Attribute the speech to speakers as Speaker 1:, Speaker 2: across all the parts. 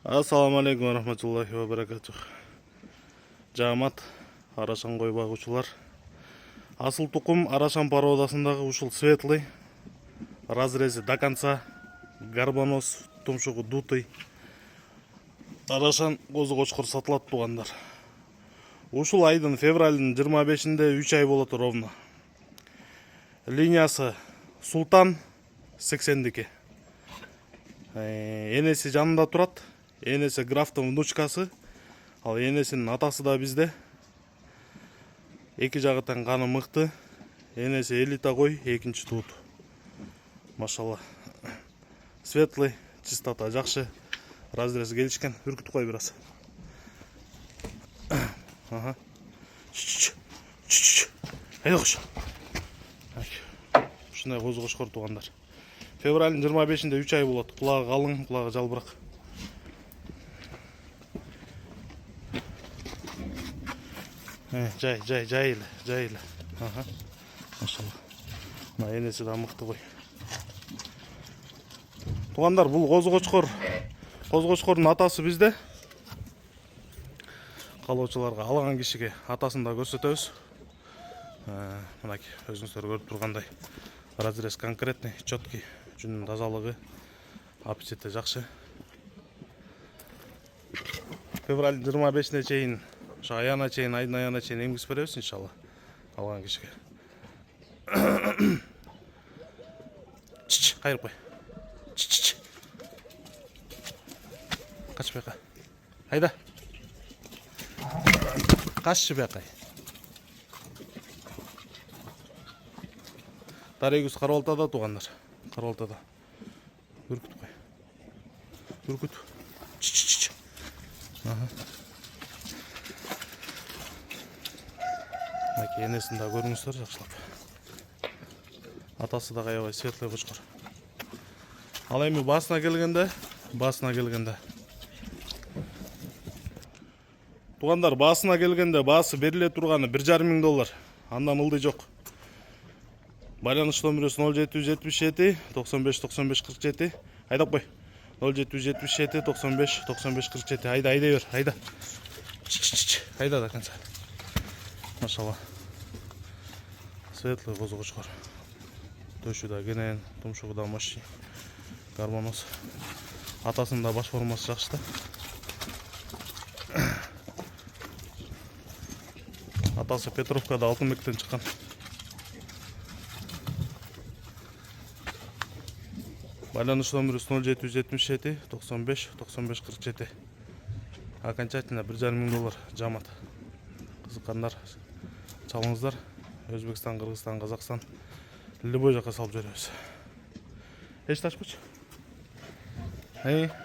Speaker 1: Assalamu alaikum wa rahmatullahi wa barakatuh. Жамат, арашан кой багуучулар. Асыл тукум арашан породасындагы ушул светлый, разрези до конца, горбонос, тумшугу дутый. Арашан козу кочкор сатылат тугандар. Ушул айдын февралдын 25-inde 3 ай болот ровно. Линиясы Султан 80-дики. Энеси жанында турат. Энеси графтын внучкасы. Ал энесинин атасы да бизде. Эки жагыттан каны мыкты. Энеси элита кой, экинчи туут. Машалла. Светлый, чистота жакшы. Разрез келишкен. Үркүтүп кой бираз. Ага. Айда кош. Ушундай козу кошкор тугандар. Февралдын 25-inde 3 ай болот. Кулагы калың, кулагы жалбырак. Жай эле. Ага. Машалла. Мына энеси да мыкты кой. Тугандар, бул козу кочкордун атасы бизде. Калоочуларга алган кишиге атасын да көрсөтөбүз. Мынакей өзүңүздөр көрүп тургандай разрез конкретный, четкий, жүнүнүн тазалыгы, аппетити жакшы. Февралдын 25-ine чейин, ошо аяна чейин, айдын аяна чейин эмгиз беребиз иншалла алган кишиге. Кайрып кой. Кач бияка. Айда. Каччы бияка. Дарегүз Карабалтада тугандар. Карабалтада. Үркүт кой. Үркүт. Ага. Мынакей энесин да көрүңүздөр жакшылап. Атасы да каябай светлый кочкор. Ал эми басына келгенде. Тугандар, басына келгенде басы бериле турганы $1,500. Андан ылдый жок. Байланыш номерибиз 0777 95 95 47. Айдап кой. 0777 95 95 47. Айда бер, айда. Айда до конца. Машалла. Светлый козу кочкор. Төшү да кенен, тумшугу да мощный. Горбонос. Атасынын да баш формасы жакшы да. Атасы Петровкада алтын мектептен чыккан. Байланыш номерибиз 0777 95 95 47. Окончательно $1,500 жамат. Кызыккандар чалыңыздар. Өзбекстан, Кыргызстан, Казакстан любой жака салып беребиз. Эч ташпычы. Айда.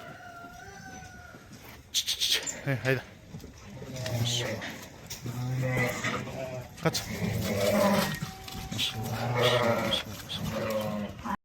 Speaker 1: Кач.